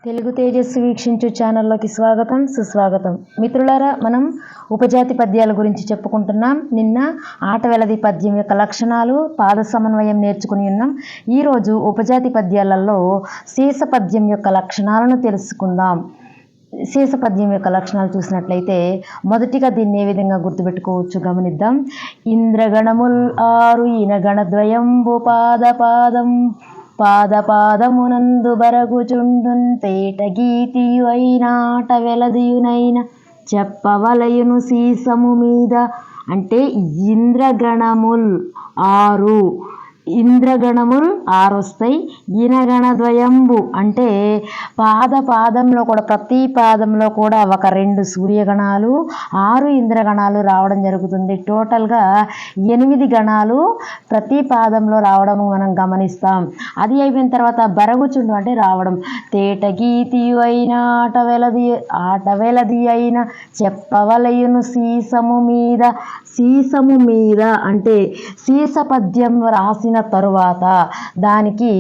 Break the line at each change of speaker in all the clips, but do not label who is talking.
తెలుగు తేజస్సు వీక్షించు ఛానల్లోకి స్వాగతం సుస్వాగతం. మిత్రులారా, మనం ఉపజాతి పద్యాల గురించి చెప్పుకుంటున్నాం. నిన్న ఆటవెలది పద్యం యొక్క లక్షణాలు, పాద సమన్వయం నేర్చుకుని ఉన్నాం. ఈరోజు ఉపజాతి పద్యాలలో శేష పద్యం యొక్క లక్షణాలను తెలుసుకుందాం. శేష పద్యం యొక్క లక్షణాలు చూసినట్లయితే మొదటిగా దీన్ని ఏ విధంగా గుర్తుపెట్టుకోవచ్చు గమనిద్దాం. ఇంద్రగణముల్ ఆరు ఇనగణద్వయంబు పాదపాదం పాదపాదమునందు బరగుచుండున్ తేట గీతియు అయినాట వెలదియునైన చెప్పవలయును సీసము మీద. అంటే ఇంద్రగణముల్ ఆరు, ఇంద్రగణములు ఆరు వస్తాయి. ఇనగణద్వయంబు అంటే పాదంలో కూడా, ప్రతి పాదంలో కూడా ఒక 2 సూర్యగణాలు, 6 ఇంద్రగణాలు రావడం జరుగుతుంది. టోటల్గా 8 గణాలు ప్రతి పాదంలో రావడం మనం గమనిస్తాం. అది అయిపోయిన తర్వాత బరగుచుండు అంటే రావడం. తేట గీతియు అయిన ఆటవెలది అయిన చెప్పవలయును సీసము మీద. సీసము మీద అంటే శీర్ష పద్యం రాసిన తరువాత దానికి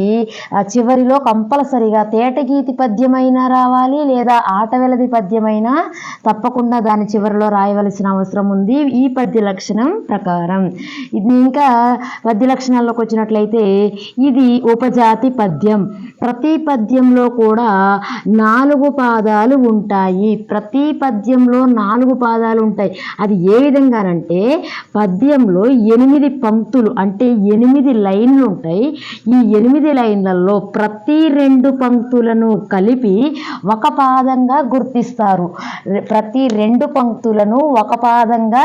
చివరిలో కంపల్సరిగా తేటగీతి పద్యమైనా రావాలి, లేదా ఆటవెలది పద్యమైనా తప్పకుండా దాని చివరిలో రాయవలసిన అవసరం ఉంది ఈ పద్య లక్షణం ప్రకారం. ఇది ఇంకా పద్య లక్షణాల్లోకి వచ్చినట్లయితే ఇది ఉపజాతి పద్యం. ప్రతి పద్యంలో కూడా 4 పాదాలు ఉంటాయి. ప్రతి పద్యంలో 4 పాదాలు ఉంటాయి. అది ఏ విధంగానంటే పద్యంలో 8 పంక్తులు అంటే 8 లైన్లు ఉంటాయి. ఈ 8 లైన్లలో ప్రతి 2 పంక్తులను కలిపి ఒక పాదంగా గుర్తిస్తారు. ప్రతి 2 పంక్తులను ఒక పాదంగా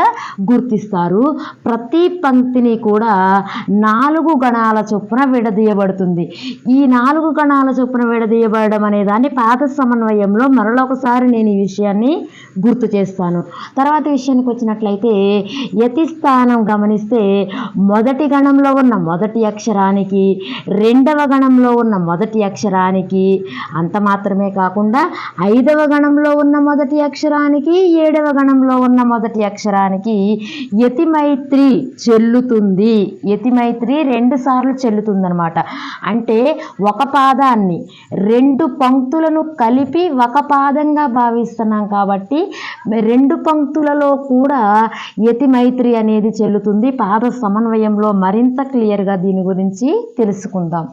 గుర్తిస్తారు. ప్రతి పంక్తిని కూడా 4 గణాల చొప్పున విడదీయబడుతుంది. ఈ 4 గణాల చొప్పున విడదీయబడడం అనే దాన్ని పాద సమన్వయంలో మరొకసారి నేను ఈ విషయాన్ని గుర్తు చేస్తాను. తర్వాత విషయానికి వచ్చినట్లయితే యతి స్థానం గమనిస్తే మొదటి గణంలో ఉన్న మొదటి అక్షరానికి, 2వ గణంలో ఉన్న మొదటి అక్షరానికి, అంత మాత్రమే కాకుండా 5వ గణంలో ఉన్న మొదటి అక్షరానికి, 7వ గణంలో ఉన్న మొదటి అక్షరానికి యతి మైత్రి చెల్లుతుంది. యతి మైత్రి 2 సార్లు చెల్లుతుందనమాట. అంటే ఒక పాదాన్ని 2 పంక్తులను కలిపి ఒక పాదంగా భావిస్తున్నాం కాబట్టి 2 పంక్తులలో కూడా యతి మైత్రి అనేది చెల్లుతుంది. పాద సమన్వయంలో మరింత క్లియర్గా దీని గురించి తెలుసుకుందాం.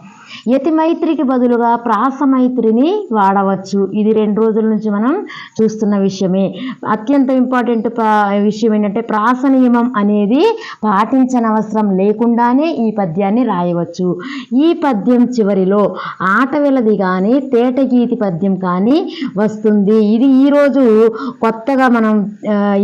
యతి మైత్రికి బదులుగా ప్రాస మైత్రిని వాడవచ్చు. ఇది 2 రోజుల నుంచి మనం చూస్తున్న విషయమే. అత్యంత ఇంపార్టెంట్ విషయం ఏంటంటే ప్రాస నియమం అనేది పాటించనవసరం లేకుండానే ఈ పద్యాన్ని రాయవచ్చు. ఈ పద్యం చివరిలో ఆటవెలది కానీ తేటగీతి పద్యం కానీ వస్తుంది. ఇది ఈరోజు కొత్తగా మనం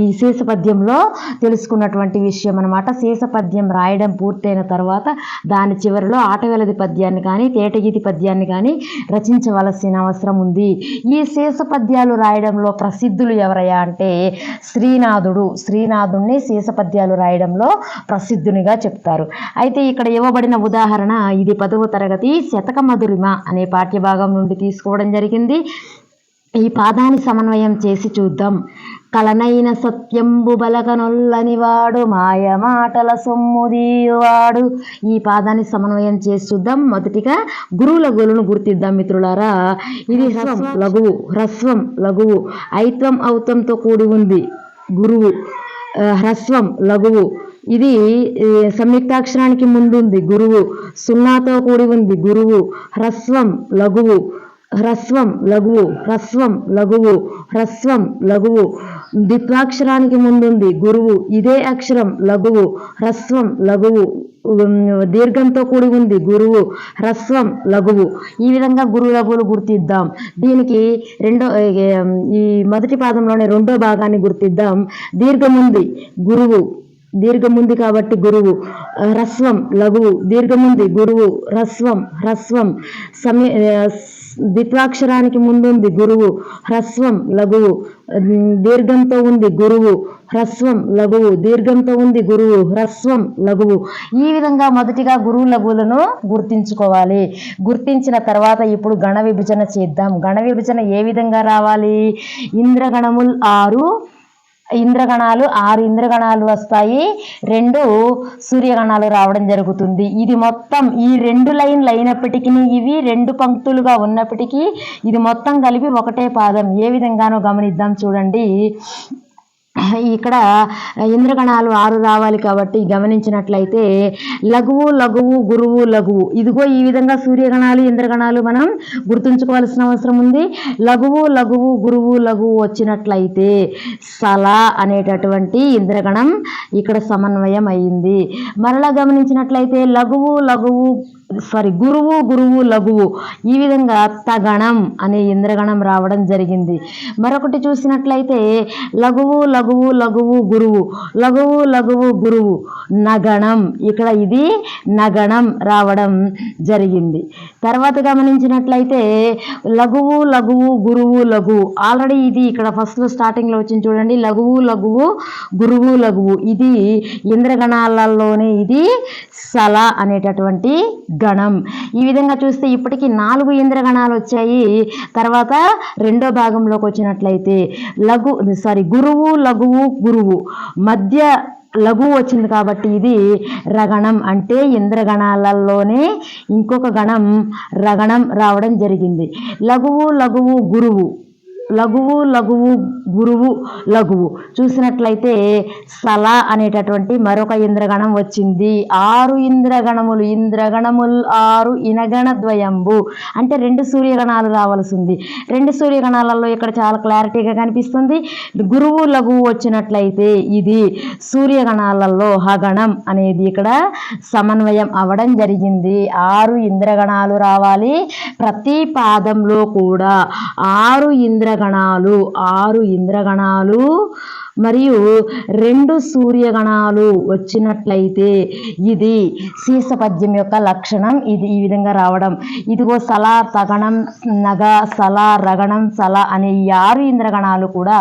ఈ శేష పద్యంలో తెలుసుకున్నటువంటి విషయం అన్నమాట. శేష పద్యం రాయడం పూర్తయిన తర్వాత దాని చివరిలో ఆటవెలది పద్యాన్ని కానీ తేటగీతి పద్యాన్ని కానీ రచించవలసిన అవసరం ఉంది. ఈ శేష పద్యాలు రాయడంలో ప్రసిద్ధులు ఎవరయ్యా అంటే శ్రీనాథుడిని శేష పద్యాలు రాయడంలో ప్రసిద్ధునిగా చెప్తారు. అయితే ఇక్కడ ఇవ్వబడిన ఉదాహరణ ఇది 10వ తరగతి శతక మధురిమ అనే పాఠ్యభాగం నుండి తీసుకోవడం జరిగింది. ఈ పాదాన్ని సమన్వయం చేసి చూద్దాం. కలనైన సత్యంబు బలగనొల్లని వాడు మాయ మాటల సొమ్ముదీయువాడు. ఈ పాదాన్ని సమన్వయం చేసి చూద్దాం. మొదటిగా గురువుల గోలును గుర్తిద్దాం మిత్రులారా. ఇది హ్రస్వం లఘువు, ఐత్వం ఔత్వంతో కూడి ఉంది గురువు. హ్రస్వం లఘువు, ఇది సంయుక్తాక్షరానికి ముందుంది గురువు. 0తో కూడి ఉంది గురువు. హ్రస్వం లఘువు, హ్రస్వం లఘువు, హ్రస్వం లఘువు, హ్రస్వం లఘువు. ద్విత్వాక్షరానికి ముందుంది గురువు. ఇదే అక్షరం లఘువు. హ్రస్వం లఘువు. దీర్ఘంతో కూడి ఉంది గురువు. హ్రస్వం లఘువు. ఈ విధంగా గురువు లఘువులు గుర్తిద్దాం. దీనికి ఈ మొదటి పాదంలోనే 2వ భాగాన్ని గుర్తిద్దాం. దీర్ఘముంది గురువు, దీర్ఘముంది కాబట్టి గురువు. హ్రస్వం లఘువు, దీర్ఘముంది గురువు. హ్రస్వం ద్విత్వాక్షరానికి ముందుంది గురువు. హ్రస్వం లఘువు, దీర్ఘంతో ఉంది గురువు. హ్రస్వం లఘువు, దీర్ఘంతో ఉంది గురువు. హ్రస్వం లఘువు. ఈ విధంగా మొదటిగా గురువు లఘువులను గుర్తించుకోవాలి. గుర్తించిన తర్వాత ఇప్పుడు గణ విభజన చేద్దాం. గణ విభజన ఏ విధంగా రావాలి? ఇంద్రగణములు 6, ఇంద్రగణాలు 6 ఇంద్రగణాలు వస్తాయి, 2 సూర్యగణాలు రావడం జరుగుతుంది. ఇది మొత్తం ఈ 2 లైన్లు అయినప్పటికీ, ఇవి 2 పంక్తులుగా ఉన్నప్పటికీ ఇది మొత్తం కలిపి ఒకటే పాదం. ఏ విధంగానో గమనిద్దాం చూడండి. ఇక్కడ ఇంద్రగణాలు 6 రావాలి కాబట్టి గమనించినట్లయితే లఘువు లఘువు గురువు లఘువు, ఇదిగో ఈ విధంగా సూర్యగణాలు ఇంద్రగణాలు మనం గుర్తుంచుకోవాల్సిన అవసరం ఉంది. లఘువు లఘువు గురువు లఘువు వచ్చినట్లయితే సల అనేటటువంటి ఇంద్రగణం ఇక్కడ సమన్వయం అయింది. మరలా గమనించినట్లయితే లఘువు లఘువు గురువు గురువు లఘువు, ఈ విధంగా తగణం అనే ఇంద్రగణం రావడం జరిగింది. మరొకటి చూసినట్లయితే లఘువు లఘువు లఘువు గురువు, లఘువు లఘువు గురువు నగణం, ఇక్కడ ఇది నగణం రావడం జరిగింది. తర్వాత గమనించినట్లయితే లఘువు లఘువు గురువు లఘువు, ఆల్రెడీ ఇది ఇక్కడ ఫస్ట్లో స్టార్టింగ్లో వచ్చింది చూడండి. లఘువు లఘువు గురువు లఘువు, ఇది ఇంద్రగణాలలోనే ఇది సల అనేటటువంటి గణం. ఈ విధంగా చూస్తే ఇప్పటికి 4 ఇంద్రగణాలు వచ్చాయి. తర్వాత రెండో భాగంలోకి వచ్చినట్లయితే గురువు లఘువు గురువు, మధ్య లఘువు వచ్చింది కాబట్టి ఇది రగణం, అంటే ఇంద్రగణాలలోనే ఇంకొక గణం రగణం రావడం జరిగింది. లఘువు లఘువు గురువు, లఘువు లఘువు గురువు లఘువు చూసినట్లయితే సల అనేటటువంటి మరొక ఇంద్రగణం వచ్చింది. 6 ఇంద్రగణములు, ఇంద్రగణములు 6 ఇనగణ ద్వయంబు, అంటే 2 సూర్యగణాలు రావాల్సి ఉంది. 2 సూర్యగణాలలో ఇక్కడ చాలా క్లారిటీగా కనిపిస్తుంది. గురువు లఘువు వచ్చినట్లయితే ఇది సూర్యగణాలలో హగణం అనేది ఇక్కడ సమన్వయం అవడం జరిగింది. 6 ఇంద్రగణాలు రావాలి. ప్రతి పాదంలో కూడా 6 ఇంద్రగణాలు మరియు 2 సూర్యగణాలు వచ్చినట్లయితే ఇది శీర్షపద్యం యొక్క లక్షణం. ఇది ఈ విధంగా రావడం. ఇదిగో సల తగణం నగ సల రగణం సల అనే ఈ 6 ఇంద్రగణాలు కూడా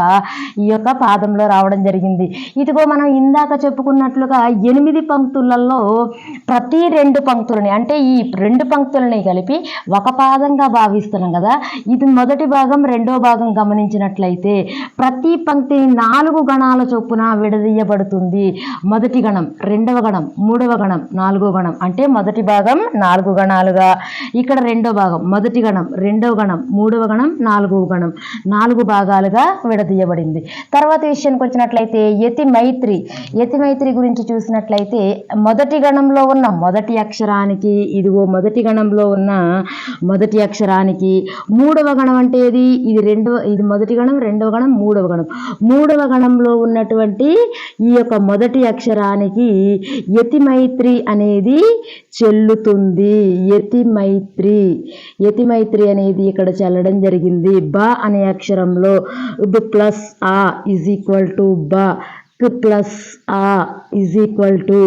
ఈ యొక్క పాదంలో రావడం జరిగింది. ఇదిగో మనం ఇందాక చెప్పుకున్నట్లుగా 8 పంక్తులలో ప్రతి 2 పంక్తులని, అంటే ఈ 2 పంక్తులని కలిపి ఒక పాదంగా భావిస్తున్నాం కదా. ఇది మొదటి భాగం, రెండో భాగం గమనించినట్లయితే ప్రతి పంక్తిని 4 గణాల చొప్పున విడదీయబడుతుంది. మొదటి గణం, రెండవ గణం, మూడవ గణం, నాలుగో గణం, అంటే మొదటి భాగం 4 గణాలుగా, ఇక్కడ రెండో భాగం మొదటి గణం, రెండవ గణం, మూడవ గణం, నాలుగవ గణం 4 భాగాలుగా విడదీయబడింది. తర్వాత విషయానికి వచ్చినట్లయితే యతి మైత్రి గురించి చూసినట్లయితే మొదటి గణంలో ఉన్న మొదటి అక్షరానికి, ఇదిగో మొదటి గణంలో ఉన్న మొదటి అక్షరానికి, మూడవ గణం అంటే ఇది మొదటి గణం, రెండవ గణం, మూడవ గణం, మూడవ గణంలో ఉన్నటువంటి ఈ యొక్క మొదటి అక్షరానికి యతి మైత్రి అనేది చెల్లుతుంది. యతి మైత్రి అనేది ఇక్కడ చెల్లడం జరిగింది. బ అనే అక్షరంలో ప్లస్ ఆ ఇజ్ ఈక్వల్ టు బ, ప్లస్ ఆ ఇజ్ ఈక్వల్ టు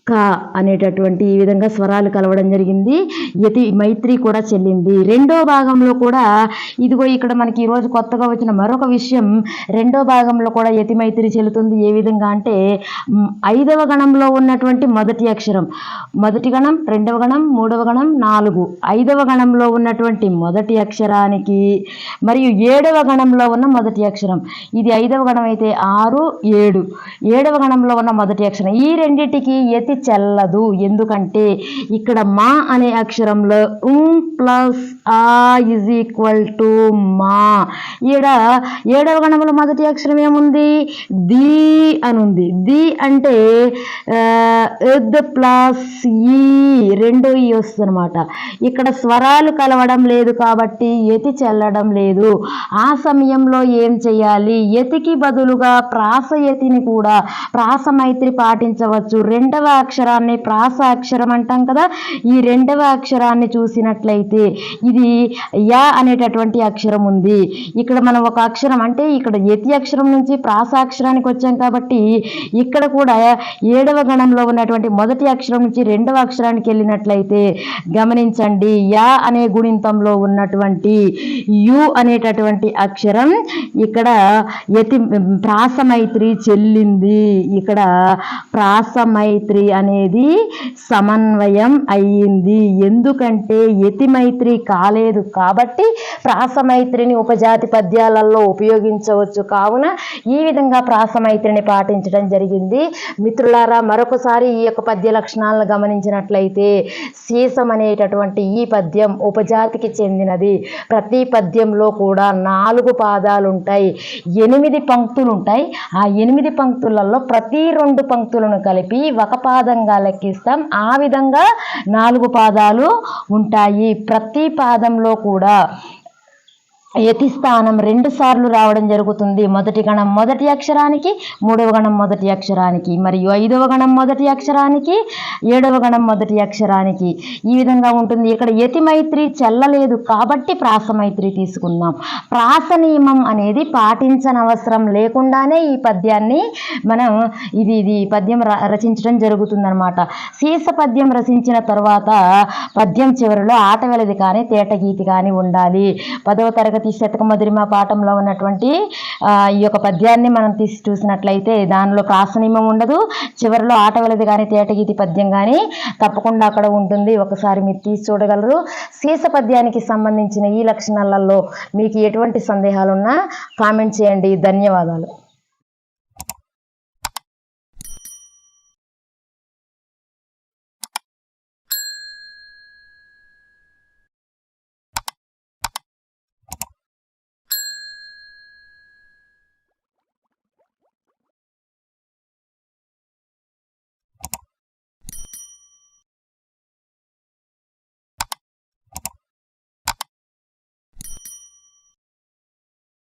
క అనేటటువంటి ఈ విధంగా స్వరాలు కలవడం జరిగింది. యతి మైత్రి కూడా చెల్లింది. రెండో భాగంలో కూడా ఇదిగో ఇక్కడ మనకి ఈరోజు కొత్తగా వచ్చిన మరొక విషయం, రెండో భాగంలో కూడా యతి మైత్రి చెల్లుతుంది. ఏ విధంగా అంటే 5వ గణంలో ఉన్నటువంటి మొదటి అక్షరం, మొదటి గణం, రెండవ గణం, మూడవ గణం, 4, 5వ గణంలో ఉన్నటువంటి మొదటి అక్షరానికి మరియు 7వ గణంలో ఉన్న మొదటి అక్షరం, ఇది 5వ గణం అయితే 6, 7, 7వ గణంలో ఉన్న మొదటి అక్షరం, ఈ రెండింటికి యతి చెల్లదు. ఎందుకంటే ఇక్కడ మా అనే అక్షరంలో ప్లస్ ఆ ఇజ్ ఈక్వల్ టు మా, ఈడ 7వ గణంలో మొదటి అక్షరం ఏముంది, ది అని ఉంది. ది అంటే ప్లస్ ఈ, రెండో ఈ వస్తుంది అనమాట. ఇక్కడ స్వరాలు కలవడం లేదు కాబట్టి యతి చెల్లడం లేదు. ఆ సమయంలో ఏం చేయాలి, యతికి బదులుగా ప్రాసయతిని కూడా ప్రాస మైత్రి పాటించవచ్చు. రెండవ అక్షరాన్ని ప్రాస అక్షరం అంటాం కదా. ఈ రెండవ అక్షరాన్ని చూసినట్లయితే ఇది యా అనేటటువంటి అక్షరం ఉంది. ఇక్కడ మనం ఒక అక్షరం, అంటే ఇక్కడ యతి అక్షరం నుంచి ప్రాస అక్షరానికి వచ్చాం కాబట్టి ఇక్కడ కూడా 7వ గణంలో ఉన్నటువంటి మొదటి అక్షరం నుంచి 2వ అక్షరానికి వెళ్ళినట్లయితే గమనించండి, యా అనే గుణింతంలో ఉన్నటువంటి యు అనేటటువంటి అక్షరం ఇక్కడ ప్రాస మైత్రి చెల్లింది. ఇక్కడ ప్రాస మైత్రి అనేది సమన్వయం అయ్యింది. ఎందుకంటే యతి మైత్రి కాలేదు కాబట్టి ప్రాసమైత్రిని ఉపజాతి పద్యాలలో ఉపయోగించవచ్చు. కావున ఈ విధంగా ప్రాసమైత్రిని పాటించడం జరిగింది. మిత్రులారా, మరొకసారి ఈ యొక్క పద్య లక్షణాలను గమనించినట్లయితే సీసం అనేటటువంటి ఈ పద్యం ఉపజాతికి చెందినది. ప్రతి పద్యంలో కూడా 4 పాదాలు ఉంటాయి, 8 పంక్తులు ఉంటాయి. ఆ 8 పంక్తులలో ప్రతి 2 పంక్తులను కలిపి ఒక పాదంగా లెక్కిస్తాం. ఆ విధంగా 4 పాదాలు ఉంటాయి. ప్రతి పాదంలో కూడా యతి స్థానం 2 సార్లు రావడం జరుగుతుంది. మొదటి గణం మొదటి అక్షరానికి, 3వ గణం మొదటి అక్షరానికి, మరియు 5వ గణం మొదటి అక్షరానికి, 7వ గణం మొదటి అక్షరానికి. ఈ విధంగా ఉంటుంది. ఇక్కడ యతి మైత్రి చెల్లలేదు కాబట్టి ప్రాసమైత్రి తీసుకున్నాం. ప్రాస నియమం అనేది పాటించనవసరం లేకుండానే ఈ పద్యాన్ని మనం ఇది పద్యం రచించడం జరుగుతుందన్నమాట. సీస పద్యం రచించిన తర్వాత పద్యం చివరిలో ఆటవెలది కానీ తేటగీతి కానీ ఉండాలి. 10వ తరగతి శతక మధురిమ పాఠంలో ఉన్నటువంటి ఈ యొక్క పద్యాన్ని మనం తీసి చూసినట్లయితే దానిలో ప్రాసనియమం ఉండదు. చివరిలో ఆటవెలది కానీ తేటగీతి పద్యం కానీ తప్పకుండా అక్కడ ఉంటుంది. ఒకసారి మీరు తీసి చూడగలరు. సీస పద్యానికి సంబంధించిన ఈ లక్షణాలలో మీకు ఎటువంటి సందేహాలున్నా కామెంట్ చేయండి. ధన్యవాదాలు.